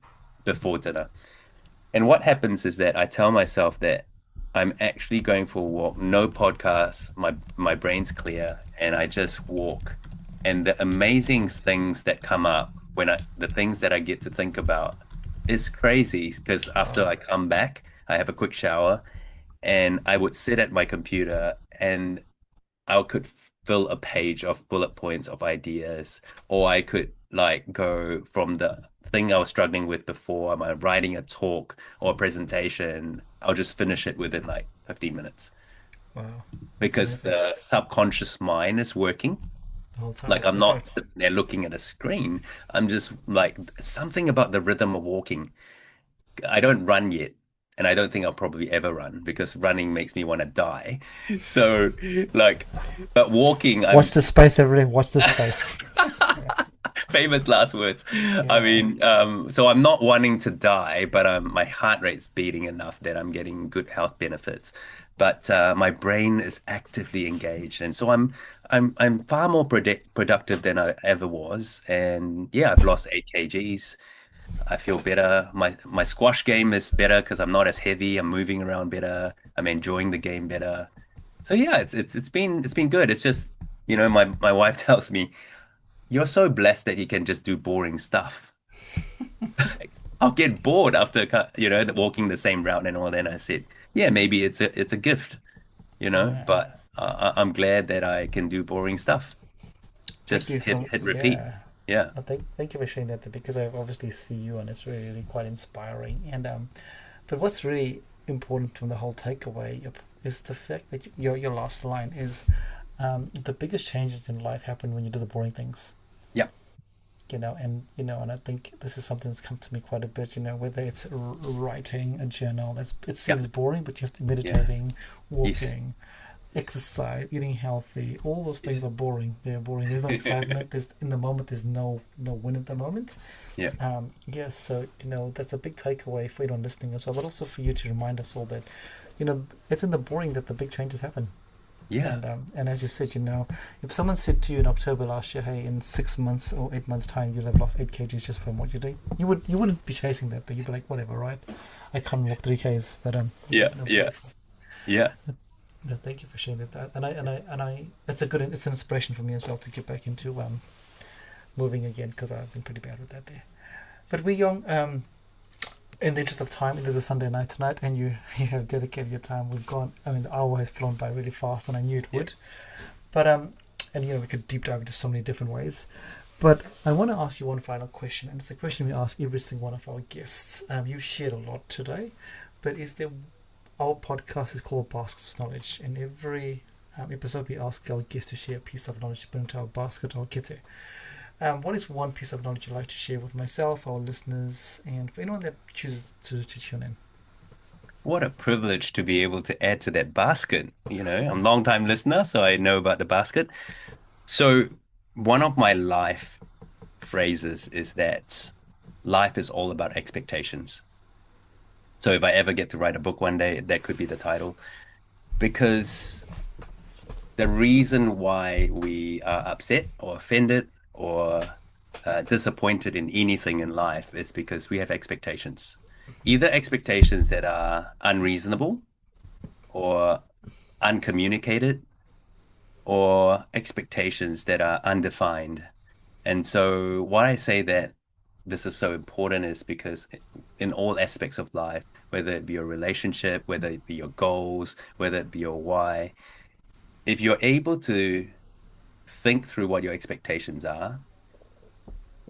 before dinner. And what happens is that I tell myself that I'm actually going for a walk, no podcasts, my brain's clear, and I just walk. And the amazing things that come up the things that I get to think about is crazy because after Wow. I come back, I have a quick shower and I would sit at my computer and I could fill a page of bullet points of ideas, or I could like go from the thing I was struggling with before. I'm writing a talk or a presentation. I'll just finish it within like 15 minutes Wow. That's because amazing. the subconscious mind is working. The whole time. Like I'm That's right. not sitting there looking at a screen. I'm just like something about the rhythm of walking. I don't run yet, and I don't think I'll probably ever run because running makes me want to die. So, like, but walking, Watch I'm the space, everybody. Watch the space. famous last words. I Yeah. mean, so I'm not wanting to die, but my heart rate's beating enough that I'm getting good health benefits. But my brain is actively engaged, and so I'm far more productive than I ever was. And yeah, I've lost 8 kgs. I feel better. My squash game is better because I'm not as heavy. I'm moving around better. I'm enjoying the game better. So yeah, it's been good. It's just, my wife tells me, you're so blessed that you can just do boring stuff. I'll get bored after, walking the same route and all. Then I said, yeah, maybe it's a gift, Yeah. but I'm glad that I can do boring stuff. Thank Just you hit so hit repeat. yeah. Yeah. Thank you for sharing that because I obviously see you and it's really quite inspiring. And but what's really important from the whole takeaway is the fact that your last line is the biggest changes in life happen when you do the boring things. Yeah. And I think this is something that's come to me quite a bit. Whether it's writing a journal, it Yeah. seems boring, but you have to Yeah. meditating, Yes. walking, exercise, eating healthy. All those things Yes. are boring. They're boring. There's no excitement. There's in the moment. There's no win at the moment. Yeah. Yes. So that's a big takeaway for anyone listening as well, but also for you to remind us all that it's in the boring that the big changes happen. Yeah. And as you said, if someone said to you in October last year, "Hey, in 6 months or 8 months time, you'll have lost 8 kgs just from what you do," you wouldn't be chasing that, but you'd be like, "Whatever, right? I can't walk 3 k's." But Yeah. no, Yeah. beautiful. Yeah. No, thank you for sharing that. And I, it's an inspiration for me as well to get back into moving again because I've been pretty bad with that there. But we young, in the interest of time, it is a Sunday night tonight, and you have dedicated your time. We've gone. I mean, the hour has flown by really fast, and I knew it Yeah. would. But and we could deep dive into so many different ways. But I want to ask you one final question, and it's a question we ask every single one of our guests. You've shared a lot today, but is there our podcast is called Baskets of Knowledge, and every episode we ask our guests to share a piece of knowledge to put into our basket or kete. What is one piece of knowledge you'd like to share with myself, our listeners, and for anyone that chooses to tune in? What a privilege to be able to add to that basket. I'm a long time listener, so I know about the basket. So one of my life phrases is that life is all about expectations. So if I ever get to write a book one day, that could be the title. Because the reason why we are upset or offended or disappointed in anything in life is because we have expectations. Either expectations that are unreasonable or uncommunicated or expectations that are undefined. And so why I say that this is so important is because in all aspects of life, whether it be your relationship, whether it be your goals, whether it be your why, if you're able to think through what your expectations are,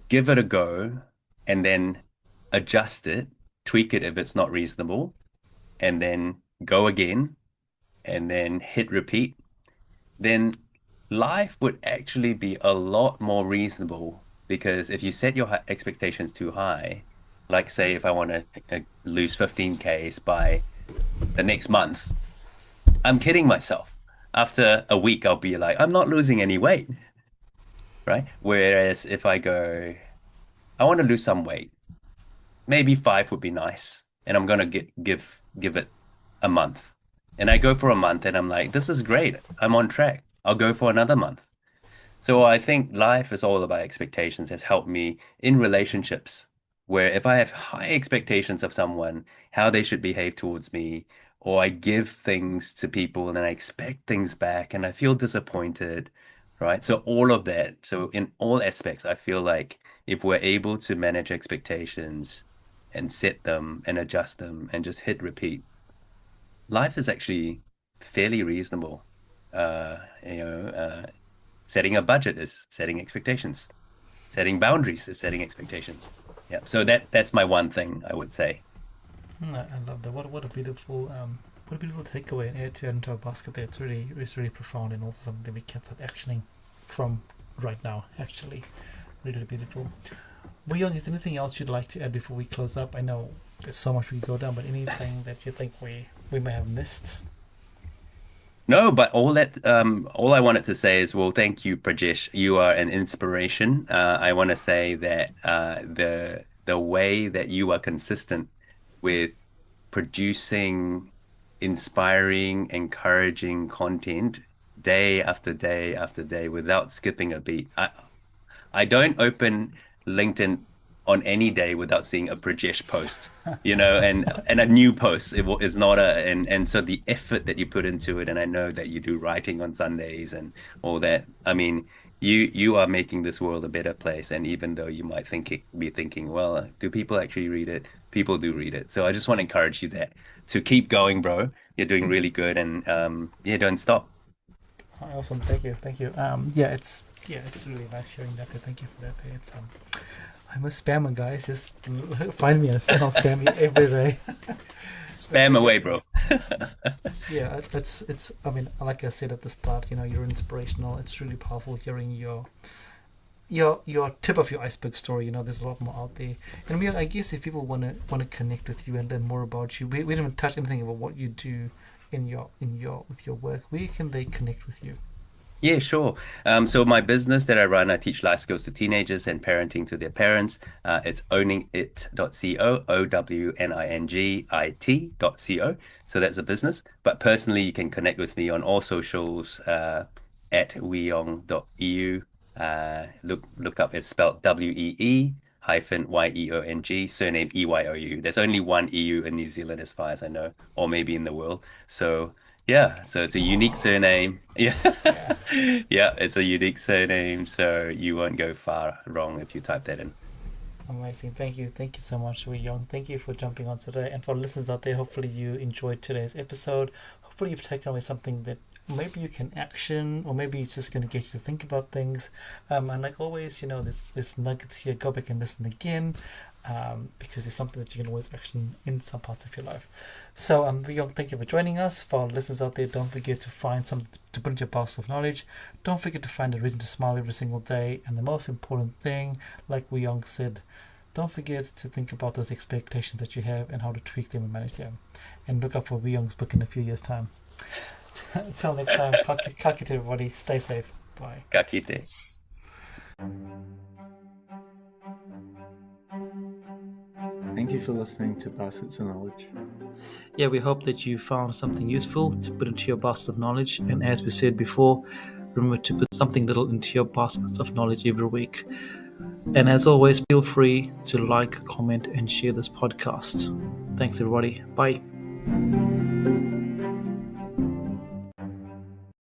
give it a go, and then adjust it, tweak it if it's not reasonable, and then go again, and then hit repeat, then life would actually be a lot more reasonable. Because if you set your expectations too high, like say if I want to lose 15 Ks by the next month, I'm kidding myself. After a week, I'll be like, I'm not losing any weight, right? Whereas if I go, I want to lose some weight, maybe 5 would be nice, and I'm gonna give it a month, and I go for a month, and I'm like, this is great, I'm on track. I'll go for another month. So I think life is all about expectations has helped me in relationships where if I have high expectations of someone, how they should behave towards me, or I give things to people and then I expect things back and I feel disappointed, right? So all of that. So in all aspects, I feel like if we're able to manage expectations and set them and adjust them and just hit repeat, life is actually fairly reasonable. Uh, you know, uh, Setting a budget is setting expectations. Setting boundaries is setting expectations. Yeah. So that's my one thing I would say. I love that. What a beautiful takeaway and add to add into our basket there. It's really profound and also something that we can start actioning from right now. Actually, really beautiful. Young, is there anything else you'd like to add before we close up? I know there's so much we can go down, but anything that you think we may have missed? No, but all I wanted to say is, well, thank you, Prajesh. You are an inspiration. I want to say that the way that you are consistent with producing inspiring, encouraging content day after day after day without skipping a beat. I don't open LinkedIn on any day without seeing a Brajesh post, and a new post. Is not and so the effort that you put into it, and I know that you do writing on Sundays and all that. I mean, you are making this world a better place. And even though you might be thinking, well, do people actually read it? People do read it. So I just want to encourage you that to keep going, bro. You're doing really good, and yeah, don't stop. Awesome, thank you. Yeah, it's really nice hearing that. Thank you for that. It's I'm a spammer, guys. Just find me and I'll spam you every day. Spam away, bro. Yeah, it's. I mean, like I said at the start, you're inspirational. It's really powerful hearing your tip of your iceberg story. There's a lot more out there, and I guess if people want to connect with you and learn more about you, we didn't touch anything about what you do in your with your work. Where can they connect with you? Yeah, sure. So my business that I run, I teach life skills to teenagers and parenting to their parents. It's owningit.co, owningit.co. So that's a business. But personally, you can connect with me on all socials at Wee-Yeong Look up, it's spelled WEE hyphen YEONG, surname EYOU. There's only one EU in New Zealand as far as I know, or maybe in the world. So yeah, so it's a unique surname. Yeah. Yeah. Yeah, it's a unique surname, so you won't go far wrong if you type that in. Amazing. Thank you so much, Wee Young. Thank you for jumping on today. And for listeners out there, hopefully you enjoyed today's episode. Hopefully you've taken away something that maybe you can action, or maybe it's just going to get you to think about things. And like always, there's nuggets here. Go back and listen again, because it's something that you can always action in some parts of your life. So, Wee Young, thank you for joining us. For our listeners out there, don't forget to find something to put into your basket of knowledge. Don't forget to find a reason to smile every single day. And the most important thing, like Wee Young said, don't forget to think about those expectations that you have and how to tweak them and manage them. And look out for Wee Young's book in a few years' time. Until next time, kakite everybody. Stay safe. Bye. Ka kite. Thank you for listening to Baskets of Knowledge. Yeah, we hope that you found something useful to put into your basket of knowledge. And as we said before, remember to put something little into your baskets of knowledge every week. And as always, feel free to like, comment, and share this podcast. Thanks, everybody. Bye.